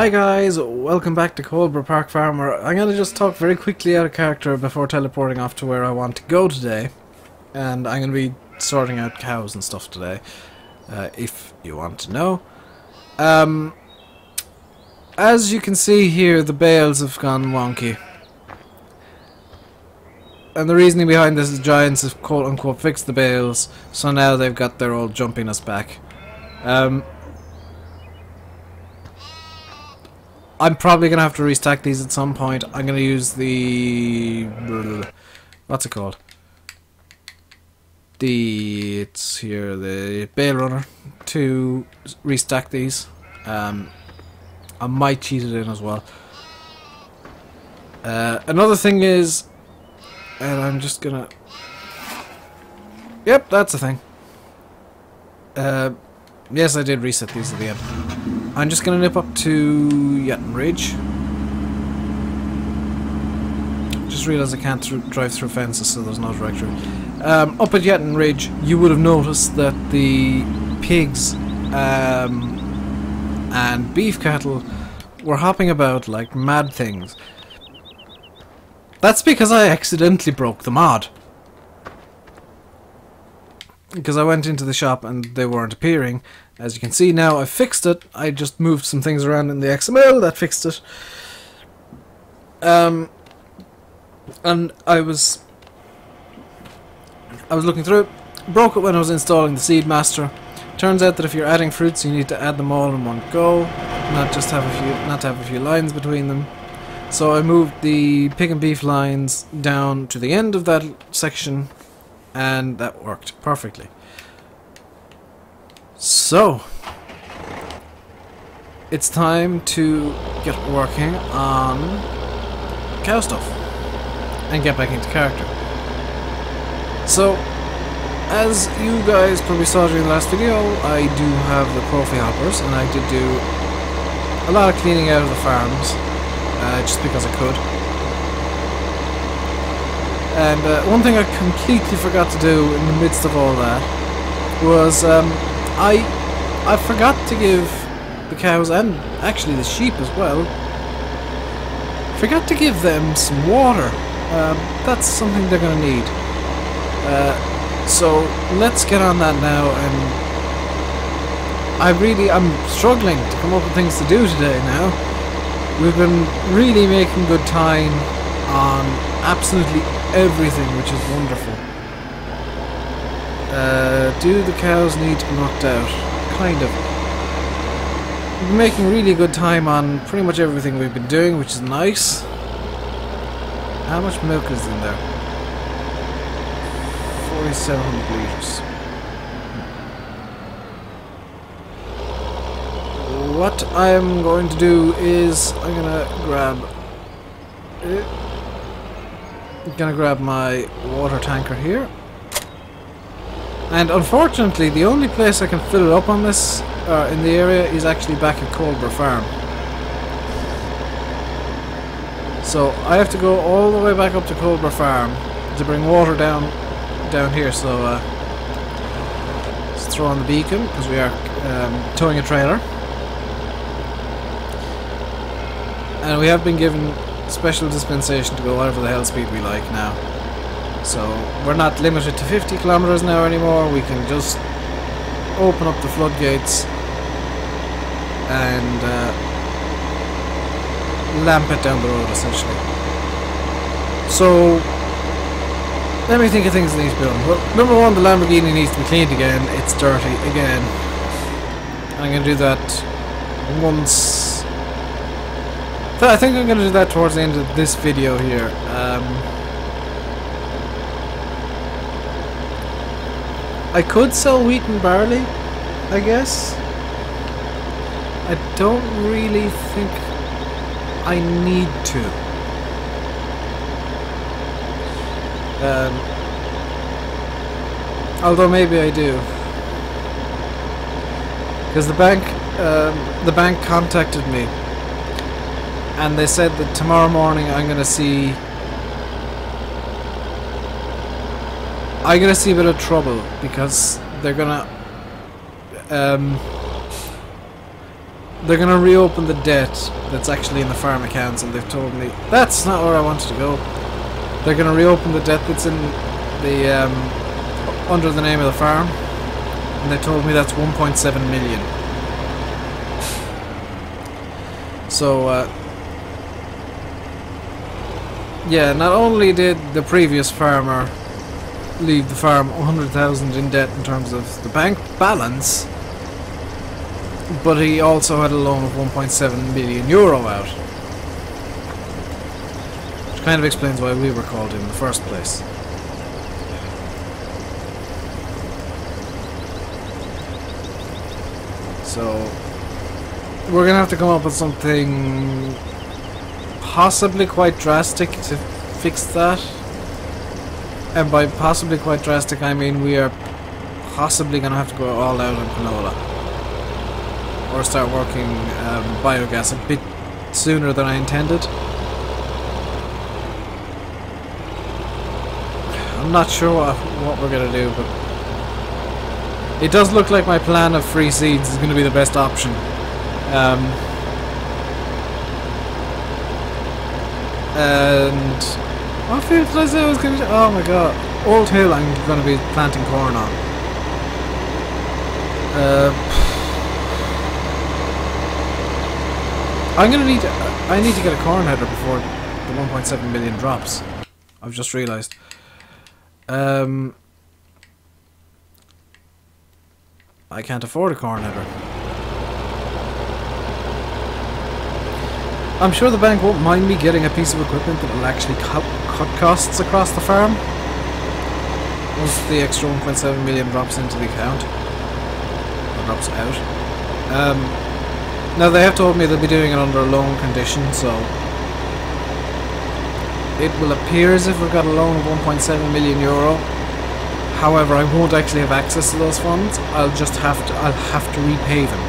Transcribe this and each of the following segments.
Hi guys, welcome back to Coldborough Park Farm. I'm going to just talk very quickly out of character before teleporting off to where I want to go today. And I'm going to be sorting out cows and stuff today, if you want to know. As you can see here, the bales have gone wonky. And the reasoning behind this is giants have quote-unquote fixed the bales, so now they've got their old jumpiness back. I'm probably going to have to restack these at some point. I'm going to use the... what's it called? It's here, the bale runner to restack these. I might cheat it in as well. Another thing is... and I'm just gonna... yep, that's a thing. Yes, I did reset these at the end. I'm just gonna nip up to Yetton Ridge. Just realised I can't drive through fences, so there's no direct route. Up at Yetton Ridge, you would have noticed that the pigs and beef cattle were hopping about like mad things. That's because I accidentally broke the mod. Because I went into the shop and they weren't appearing. As you can see now, I fixed it. I just moved some things around in the XML that fixed it. And I was looking through it. Broke it when I was installing the Seed Master. Turns out that if you're adding fruits, you need to add them all in one go, not to have a few lines between them. So I moved the pig and beef lines down to the end of that section, and that worked perfectly. So, it's time to get working on cow stuff and get back into character. So, as you guys probably saw during the last video, I do have the trophy hoppers, and I did do a lot of cleaning out of the farms, just because I could. And one thing I completely forgot to do in the midst of all that was I forgot to give the cows, and actually the sheep as well, forgot to give them some water. That's something they're going to need. So let's get on that now, and I'm struggling to come up with things to do today now. We've been really making good time on absolutely everything, which is wonderful. Do the cows need to be knocked out? Kind of. We've been making really good time on pretty much everything we've been doing, which is nice. How much milk is in there? 4,700 litres. What I'm going to do is I'm gonna grab my water tanker here. And unfortunately, the only place I can fill it up on this in the area is actually back at Coldborough Farm. So I have to go all the way back up to Coldborough Farm to bring water down here. So let's throw on the beacon because we are towing a trailer, and we have been given special dispensation to go whatever the hell speed we like now. So we're not limited to 50 kilometers an hour anymore. We can just open up the floodgates and lamp it down the road, essentially. So let me think of things that need to be done. Well, number one, the Lamborghini needs to be cleaned again. It's dirty again. I'm going to do that once. I think I'm going to do that towards the end of this video here. I could sell wheat and barley, I guess. I don't really think I need to. Although maybe I do. Because the bank contacted me, and they said that tomorrow morning I'm gonna see a bit of trouble, because they're gonna they're gonna reopen the debt that's actually in the farm accounts, and they've told me that's not where I wanted to go. They're gonna reopen the debt that's in the under the name of the farm, and they told me that's 1.7 million. So yeah, not only did the previous farmer leave the farm 100,000 in debt in terms of the bank balance, but he also had a loan of 1.7 million euro out. Which kind of explains why we were called in the first place. So we're gonna have to come up with something possibly quite drastic to fix that. And by possibly quite drastic, I mean we are possibly gonna have to go all out on canola. Or start working biogas a bit sooner than I intended. I'm not sure what we're gonna do, but it does look like my plan of free seeds is gonna be the best option. And what field did I say I was gonna do? Oh my god, Old Hill I'm gonna be planting corn on. I need to get a corn header before the 1.7 million drops. I've just realised. I can't afford a corn header. I'm sure the bank won't mind me getting a piece of equipment that will actually cut costs across the farm once the extra 1.7 million drops into the account. Or drops out. Now they have told me they'll be doing it under a loan condition, so it will appear as if we've got a loan of 1.7 million euro. However, I won't actually have access to those funds. I'll have to repay them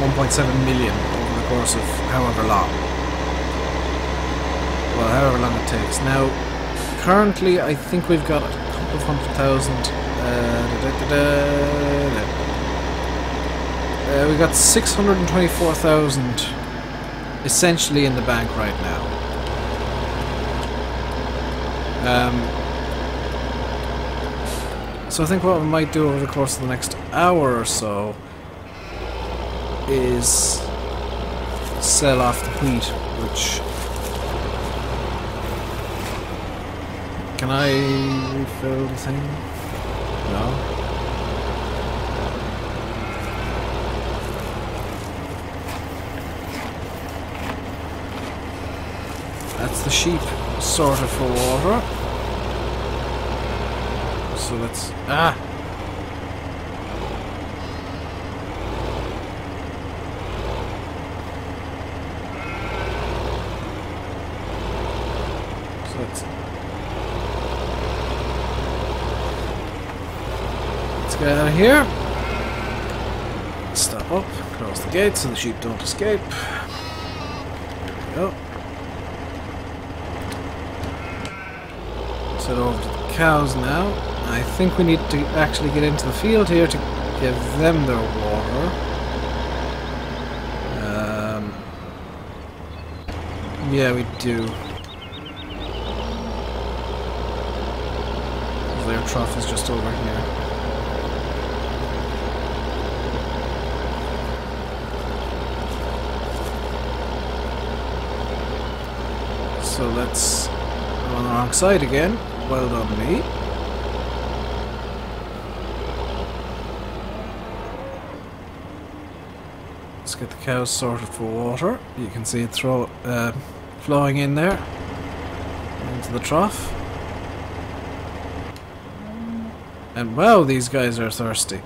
1.7 million over the course of however long. Well, however long it takes. Now, currently, I think we've got a couple of 100,000. We've got 624,000 essentially in the bank right now. So I think what we might do over the course of the next hour or so is sell off the wheat, which... Can I refill the thing? No. That's the sheep sorted for water. So let's... Ah! So let's get out of here. Stop up, close the gate so the sheep don't escape. There we go. Head over to the cows now. I think we need to actually get into the field here to give them their water. Yeah, we do. Their trough is just over here. So let's go on the wrong side again. Well done, me. Let's get the cows sorted for water. You can see it flowing in there into the trough. And wow, these guys are thirsty.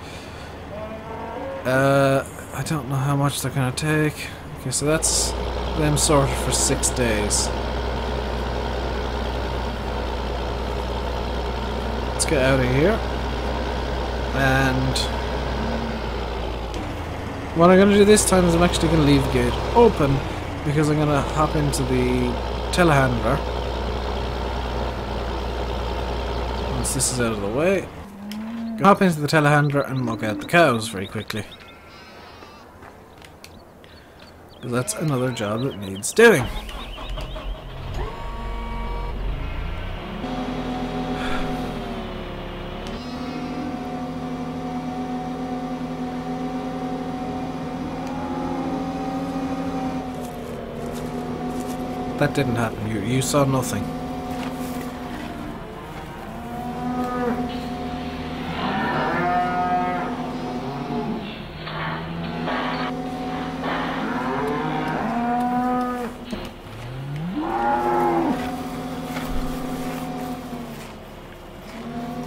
I don't know how much they're gonna take. Okay, so that's them sorted for 6 days. Let's get out of here. And what I'm going to do this time is I'm actually going to leave the gate open because I'm going to hop into the telehandler. Once this is out of the way, hop into the telehandler and muck out the cows very quickly. Because that's another job that needs doing. That didn't happen. You saw nothing.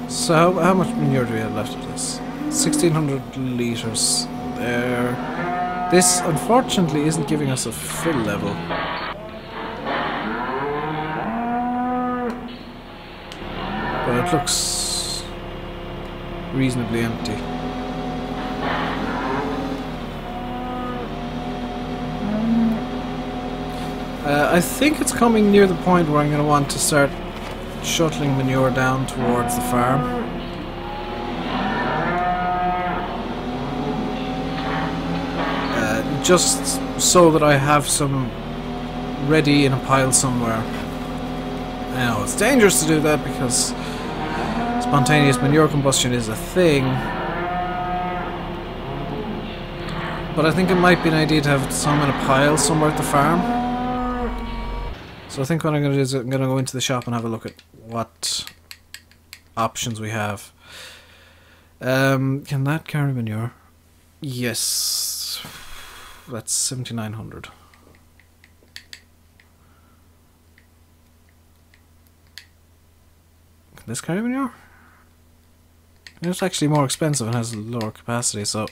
So how much manure do we have left of this? 1600 litres there. This unfortunately isn't giving us a fill level. But it looks reasonably empty. I think it's coming near the point where I'm going to want to start shuttling manure down towards the farm. Just so that I have some ready in a pile somewhere. I know it's dangerous to do that because spontaneous manure combustion is a thing, but I think it might be an idea to have some in a pile somewhere at the farm. So I think what I'm going to do is I'm going to go into the shop and have a look at what options we have. Can that carry manure? Yes. That's 7,900. Can this carry manure? It's actually more expensive and has a lower capacity, so...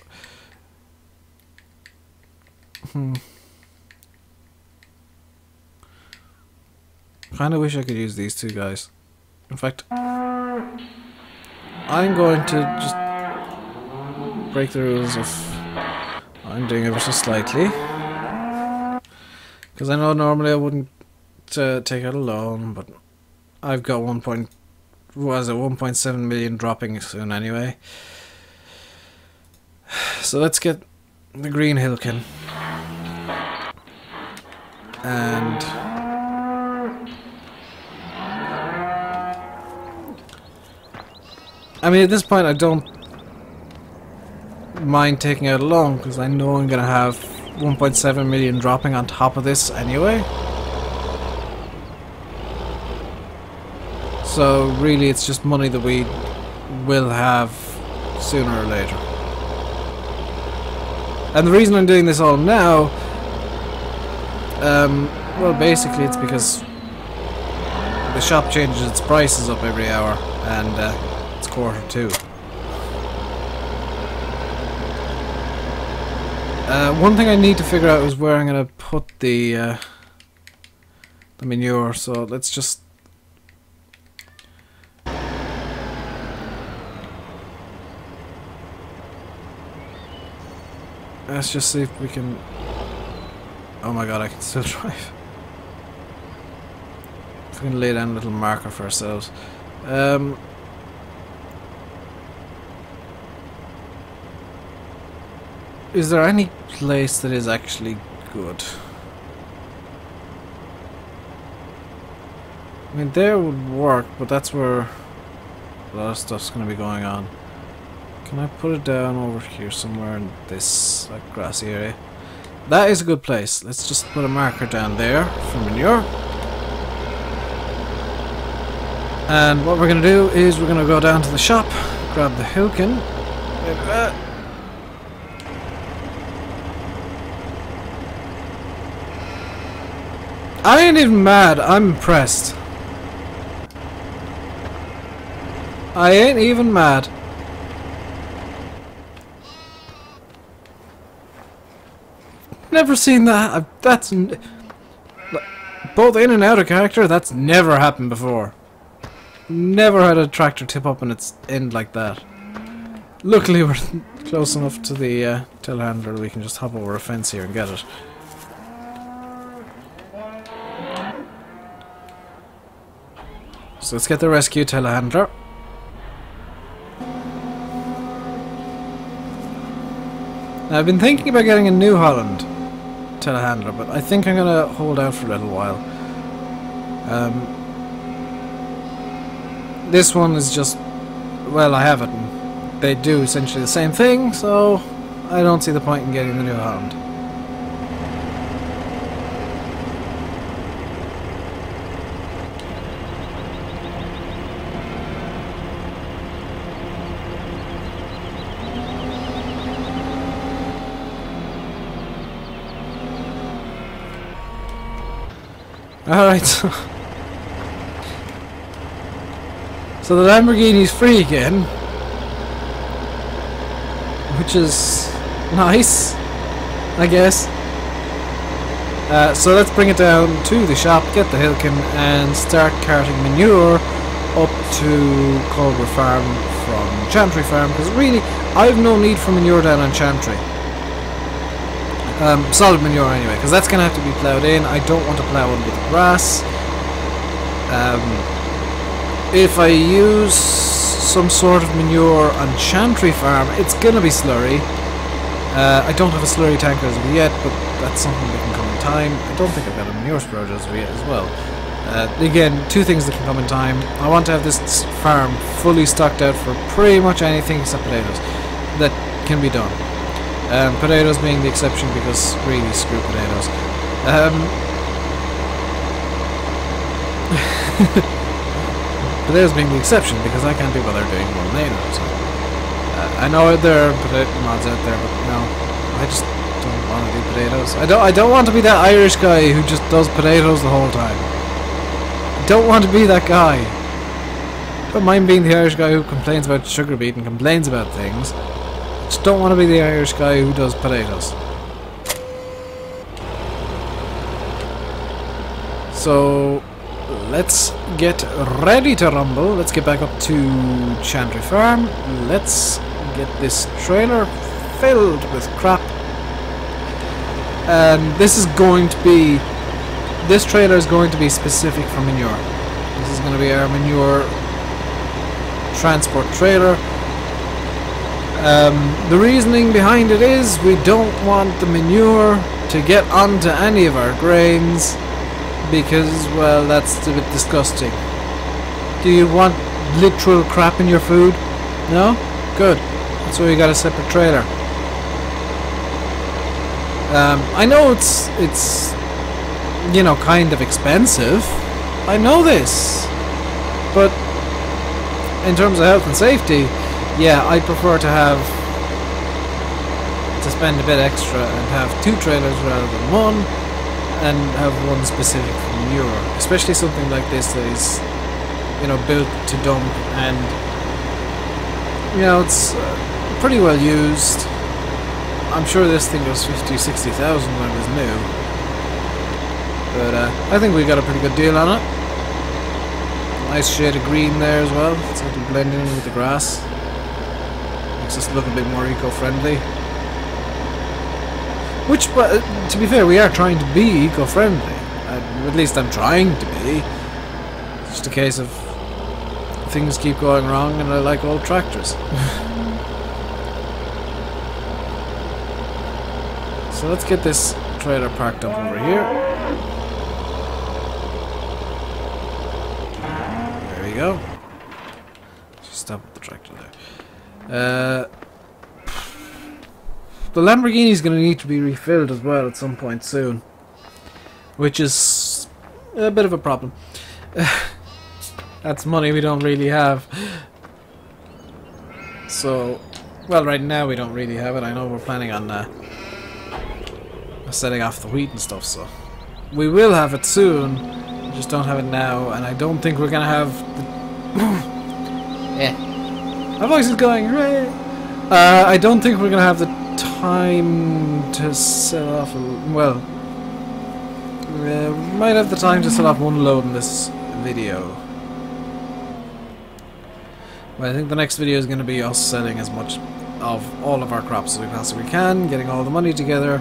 Kinda wish I could use these two guys. In fact, I'm going to just break the rules of... I'm doing ever so slightly. Because I know normally I wouldn't take out a loan, but I've got 1.7 million dropping soon anyway. So let's get the green Hilkin. And I mean, at this point I don't mind taking out a loan because I know I'm gonna have 1.7 million dropping on top of this anyway. So really it's just money that we will have sooner or later. And the reason I'm doing this all now, well basically it's because the shop changes its prices up every hour and it's Q2. One thing I need to figure out is where I'm going to put the manure, so let's just... Let's just see if we can... Oh my god, I can still drive. If we can lay down a little marker for ourselves. Is there any place that is actually good? I mean, there would work, but that's where a lot of stuff's going to be going on. Can I put it down over here somewhere in this like grassy area? That is a good place. Let's just put a marker down there for manure. And what we're going to do is we're going to go down to the shop, grab the Hilkin. I ain't even mad, I'm impressed. I ain't even mad. Never seen that. That's... both in and out of character, that's never happened before. Never had a tractor tip up in its end like that. Luckily we're close enough to the telehandler that we can just hop over a fence here and get it. So let's get the rescue telehandler. Now, I've been thinking about getting a New Holland. telehandler, but I think I'm gonna hold out for a little while. This one is just, well, I have it, and they do essentially the same thing, so I don't see the point in getting the new Hound. Alright, so the Lamborghini's free again, which is nice, I guess. So let's bring it down to the shop, get the Hilkin, and start carting manure up to Coldborough Farm from Chantry Farm, because really, I've no need for manure down on Chantry. Solid manure anyway, because that's going to have to be ploughed in. I don't want to plough under the grass. If I use some sort of manure on Chantry Farm, it's going to be slurry. I don't have a slurry tanker as of yet, but that's something that can come in time. I don't think I've got a manure spreader as of yet as well. Again, two things that can come in time. I want to have this farm fully stocked out for pretty much anything except potatoes. That can be done. Potatoes being the exception, because really screw potatoes. Potatoes being the exception, because I can't be bothered doing one later. So. I know there are potato mods out there, but no, I just don't want to do potatoes. I don't want to be that Irish guy who just does potatoes the whole time. I don't want to be that guy. I don't mind being the Irish guy who complains about sugar beet and complains about things. Just don't want to be the Irish guy who does potatoes. So let's get ready to rumble. Let's get back up to Chantry Farm. Let's get this trailer filled with crap. And this trailer is going to be specific for manure. This is going to be our manure transport trailer. The reasoning behind it is we don't want the manure to get onto any of our grains, because, well, that's a bit disgusting. Do you want literal crap in your food? No? Good. That's why we got a separate trailer. I know it's you know, kind of expensive. I know this. But in terms of health and safety, yeah, I prefer to spend a bit extra and have two trailers rather than one, and have one specific for manure. Especially something like this that is, you know, built to dump, and, you know, it's pretty well used. I'm sure this thing was 50,000-60,000 when it was new. But I think we got a pretty good deal on it. Nice shade of green there as well. It's going to blend in with the grass. Makes us look a bit more eco-friendly. Which, to be fair, we are trying to be eco-friendly. At least I'm trying to be. It's just a case of things keep going wrong, and I like old tractors. So let's get this trailer parked up over here. There we go. Just stop the tractor there. The Lamborghini is going to need to be refilled as well at some point soon, which is a bit of a problem. That's money we don't really have. So, well, right now we don't really have it. I know we're planning on setting off the wheat and stuff, so we will have it soon. We just don't have it now, and I don't think we're going to have the yeah. My voice is going, hooray! I don't think we're going to have the time to set off, well, we might have the time to set off one load in this video. But I think the next video is going to be us selling as much of all of our crops as we possibly can, getting all the money together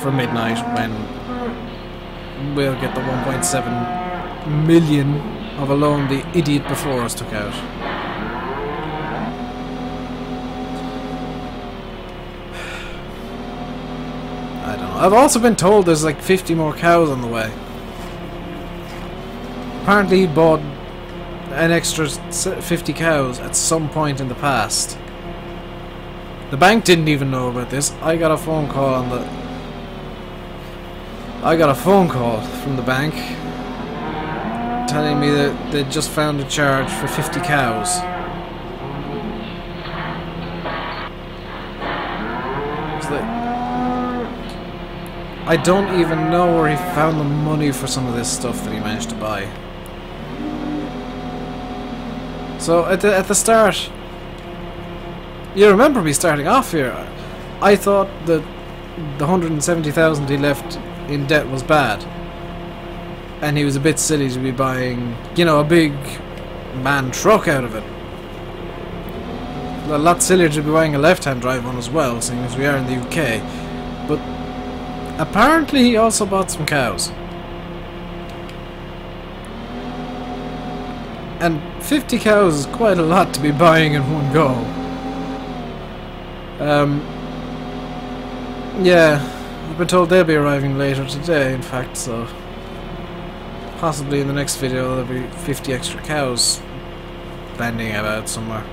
for midnight, when we'll get the 1.7 million of a loan the idiot before us took out. I don't know. I've also been told there's like 50 more cows on the way. Apparently he bought an extra 50 cows at some point in the past. The bank didn't even know about this. I got a phone call from the bank telling me that they just found a charge for 50 cows. It's like, I don't even know where he found the money for some of this stuff that he managed to buy. So at the start, you remember me starting off here. I thought that the 170,000 he left in debt was bad, and he was a bit silly to be buying, you know, a big man truck out of it. A lot sillier to be buying a left-hand drive one as well, seeing as we are in the UK. But apparently he also bought some cows. And 50 cows is quite a lot to be buying in one go. Yeah, I've been told they'll be arriving later today, in fact, so possibly in the next video there'll be 50 extra cows landing about somewhere.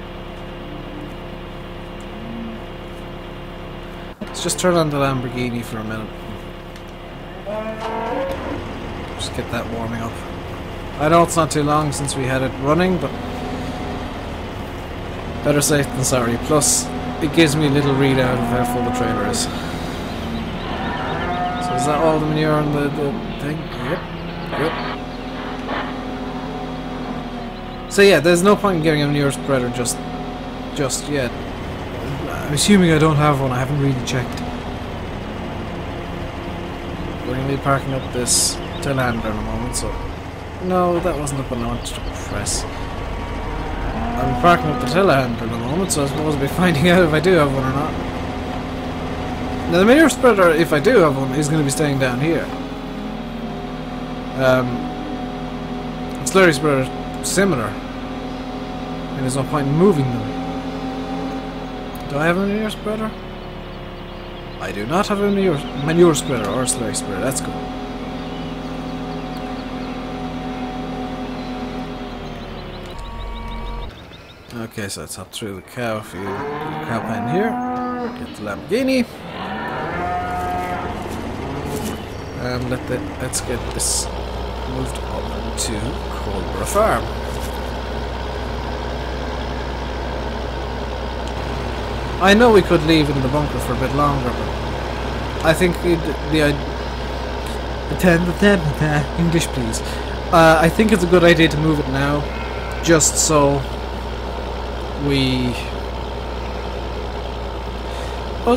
Let's just turn on the Lamborghini for a minute. Just get that warming up. I know it's not too long since we had it running, but better safe than sorry. Plus, it gives me a little readout of how full the trailer is. So is that all the manure on the thing? Yep. So yeah, there's no point in getting a manure spreader just yet. I'm assuming I don't have one, I haven't really checked. We're going to be parking up this telehandler in a moment, so... No, that wasn't the button I wanted to press. I'm parking up the telehandler in a moment, so I suppose I'll be finding out if I do have one or not. Now the manure spreader, if I do have one, is going to be staying down here. Slurry spreader similar, and there's no point in moving them. Do I have a manure spreader? I do not have a manure spreader or a slurry spreader. That's cool. Okay, so let's hop through the cow field, cow pen here, get the Lamborghini, and let's get this moved up to Coldborough Farm. I know we could leave it in the bunker for a bit longer, but I think English please. I think it's a good idea to move it now, just so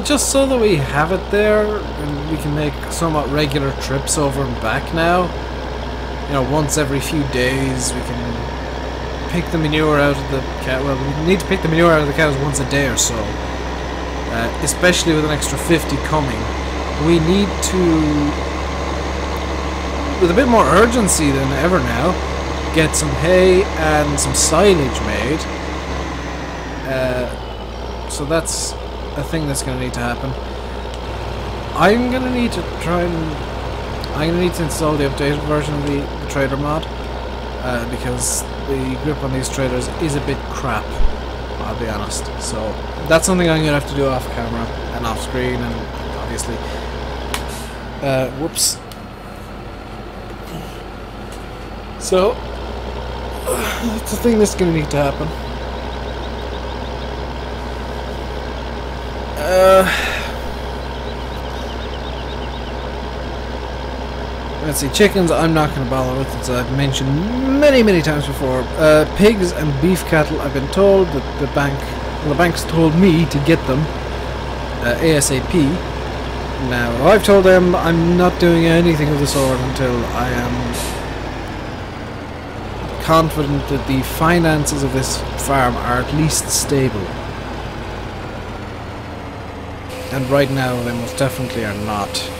just so that we have it there and we can make somewhat regular trips over and back now. You know, once every few days we can pick the manure out of the cow. Well, we need to pick the manure out of the cows once a day or so. Especially with an extra 50 coming. We need to, with a bit more urgency than ever now, get some hay and some silage made. So that's a thing that's going to need to happen. I'm going to need to install the updated version of the trailer mod, because the grip on these trailers is a bit crap, I'll be honest. So that's something I'm going to have to do off camera and off screen, and obviously whoops. So it's a thing that's going to need to happen. Let's see, chickens I'm not going to bother with, as I've mentioned many times before. Pigs and beef cattle, I've been told that the bank's told me to get them ASAP. Now, I've told them I'm not doing anything of the sort until I am confident that the finances of this farm are at least stable. And right now they most definitely are not.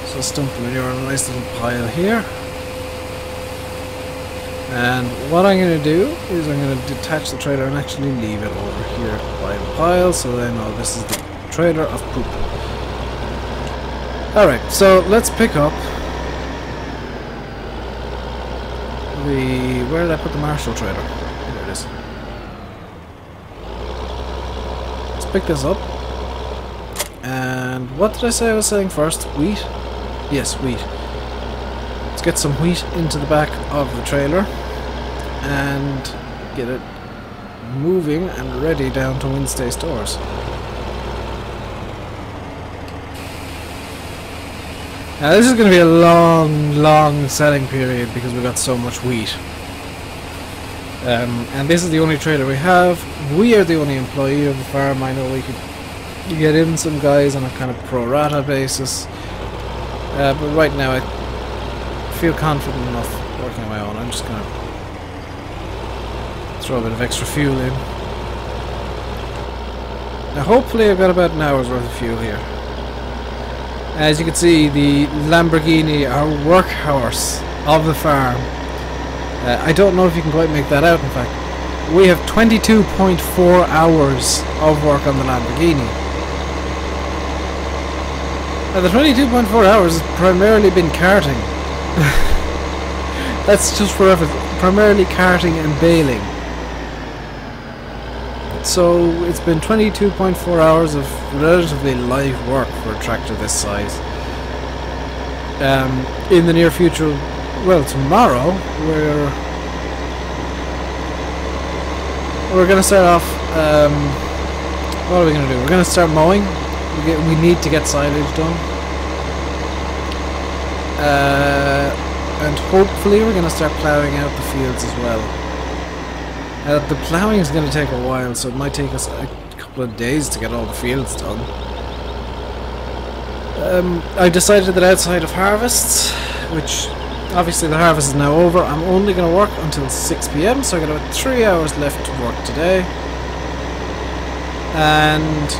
So let's dump the manure in a nice little pile here. And what I'm going to do is I'm going to detach the trailer and actually leave it over here by the pile so they know this is the trailer of poop. Alright, so let's pick up the... where did I put the Marshall trailer? There it is. Let's pick this up. And what did I say I was selling first? Wheat? Yes, wheat. Let's get some wheat into the back of the trailer and get it moving and ready down to Wednesday stores. Now this is going to be a long selling period because we've got so much wheat. And this is the only trailer we have. We are the only employee of the farm. I know we could get in some guys on a kind of pro rata basis. But right now I feel confident enough working on my own. I'm just going to throw a bit of extra fuel in. Now hopefully I've got about an hour's worth of fuel here. As you can see, the Lamborghini, our workhorse of the farm. I don't know if you can quite make that out, in fact. We have 22.4 hours of work on the Lamborghini. Now the 22.4 hours has primarily been carting. That's just for reference. Primarily carting and baling. So it's been 22.4 hours of relatively live work for a tractor this size. In the near future, well, tomorrow we're gonna start off. What are we gonna do? We're gonna start mowing. We need to get silage done. And hopefully we're going to start ploughing out the fields as well. The ploughing is going to take a while, so it might take us a couple of days to get all the fields done. I decided that outside of harvests, which obviously the harvest is now over, I'm only going to work until 6 PM, so I've got about 3 hours left to work today. And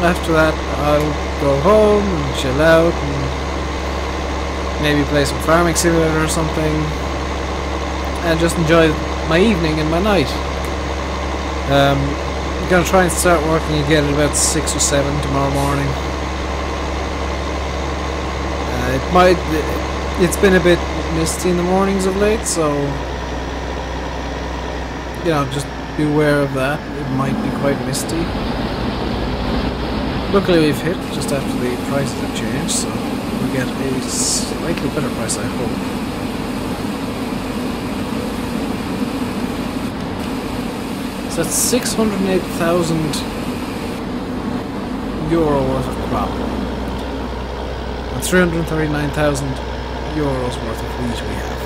after that I'll go home and chill out and maybe play some farming simulator or something and just enjoy my evening and my night. I'm gonna try and start working again at about 6 or 7 tomorrow morning. It's been a bit misty in the mornings of late, so you know, just be aware of that. It might be quite misty. Luckily we've hit just after the prices have changed, so we get a slightly better price, I hope. So that's 608,000 euro worth of crop. And 339,000 euros worth of wheat we have.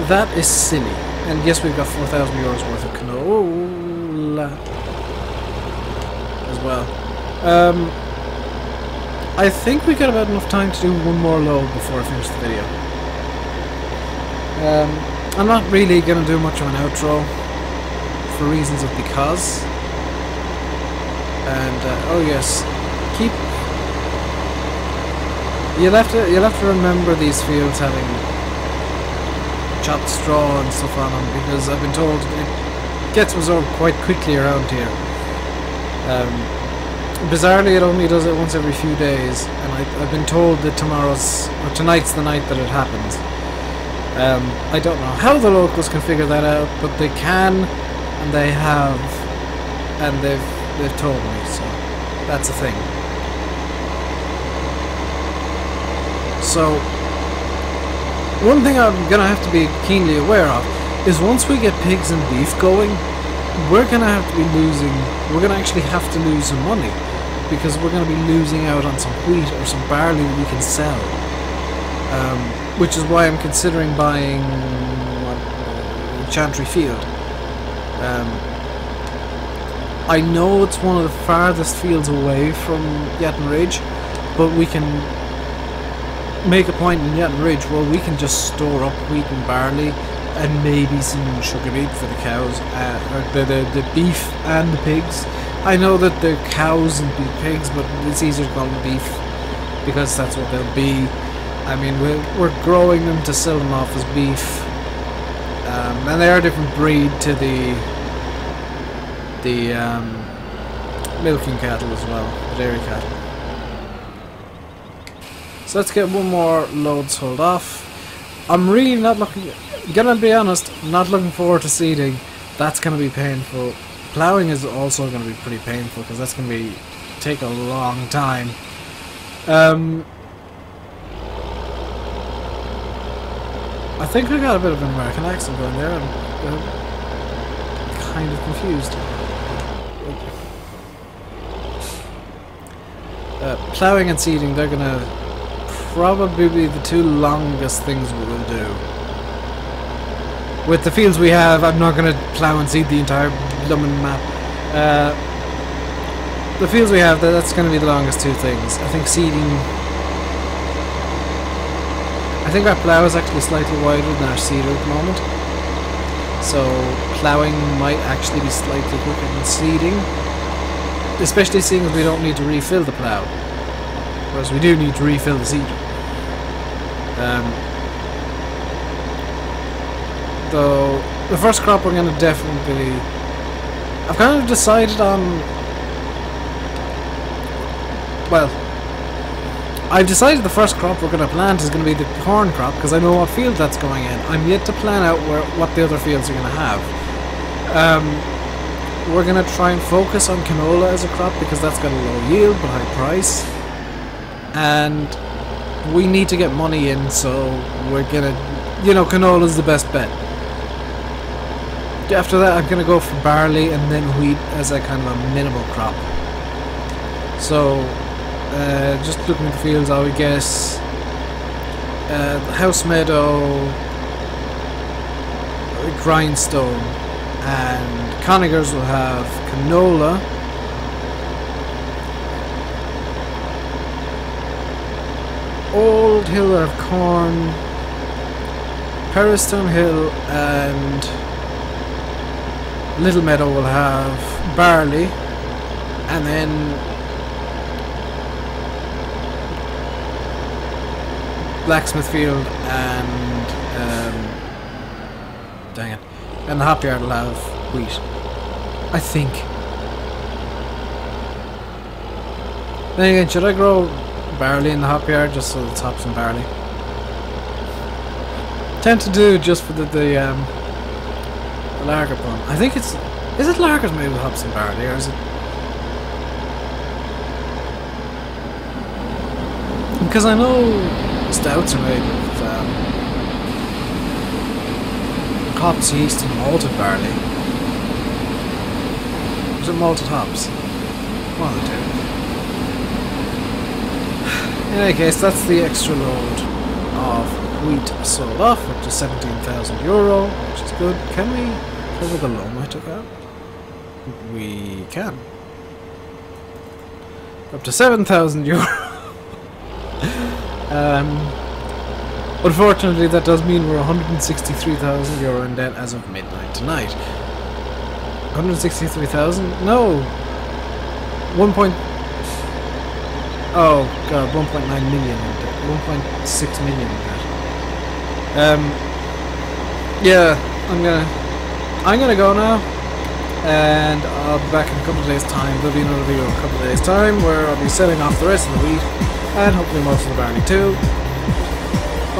That is silly. And yes, we've got 4,000 euros worth of canola as well. I think we got about enough time to do one more load before I finish the video. I'm not really going to do much of an outro for reasons of because. And oh yes, you'll have to remember these fields having chopped straw and stuff on them, because I've been told it gets absorbed quite quickly around here. Bizarrely, it only does it once every few days, and I've been told that tonight's the night that it happens. I don't know how the locals can figure that out, but they can, and they have, and they've told me, so that's a thing. So one thing I'm gonna have to be keenly aware of is once we get pigs and beef going, we're gonna actually have to lose some money, because we're gonna be losing out on some wheat or some barley we can sell. Which is why I'm considering buying Chantry Field. I know it's one of the farthest fields away from Yatton Ridge, but we can make a point in Yatton Ridge where we can just store up wheat and barley and maybe some sugar beet for the cows, or the beef and the pigs. I know that they're cows and pigs, but it's easier to call them beef because that's what they'll be. I mean, we're growing them to sell them off as beef, and they are a different breed to the milking cattle as well, the dairy cattle. So let's get one more load sold off. I'm really not looking, gonna be honest, not looking forward to seeding. That's gonna be painful. Ploughing is also gonna be pretty painful because that's gonna take a long time. I think I got a bit of an American accent going there. I'm kind of confused. Ploughing and seeding, they're gonna probably be the two longest things we will do. With the fields we have, I'm not gonna plough and seed the entire blooming map. The fields we have, that's gonna be the longest two things. I think seeding... I think our plough is actually slightly wider than our seeder at the moment. So ploughing might actually be slightly quicker than seeding. Especially seeing as we don't need to refill the plough. Whereas we do need to refill the seeder. Though the first crop we're going to definitely... I've kind of decided on... Well, I've decided the first crop we're going to plant is going to be the corn crop because I know what field that's going in. I'm yet to plan out what the other fields are going to have. We're going to try and focus on canola as a crop because that's got a low yield but high price. And we need to get money in, so we're going to... You know, canola is the best bet. After that, I'm going to go for barley and then wheat as a kind of a minimal crop. So, just looking at the fields, I would guess house meadow, grindstone, and Conigers will have canola. Old Hill will have corn, Peristone Hill and Little Meadow will have barley, and then Blacksmith Field and dang it, and the Hop Yard will have wheat, I think. Then again, should I grow barley in the Hop Yard just so it's hops and barley? Tend to do just for the lager pun. I think it's... Is it lagers made with hops and barley, or is it... Because I know stouts are made with hops, yeast, and malted barley. Is it malted hops? One of the two. In any case, that's the extra load of wheat sold off, up to €17,000, which is good. Can we cover the loan I took out? We can. Up to €7,000. Unfortunately, that does mean we're €163,000 in debt as of midnight tonight. 163,000? No! 1. Oh god, 1.9 million in debt. 1.6 million in debt. Yeah, I'm gonna go now, and I'll be back in a couple of days' time. There'll be another video in a couple of days' time where I'll be selling off the rest of the wheat, and hopefully most of the barley too.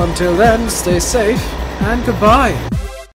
Until then, stay safe, and goodbye!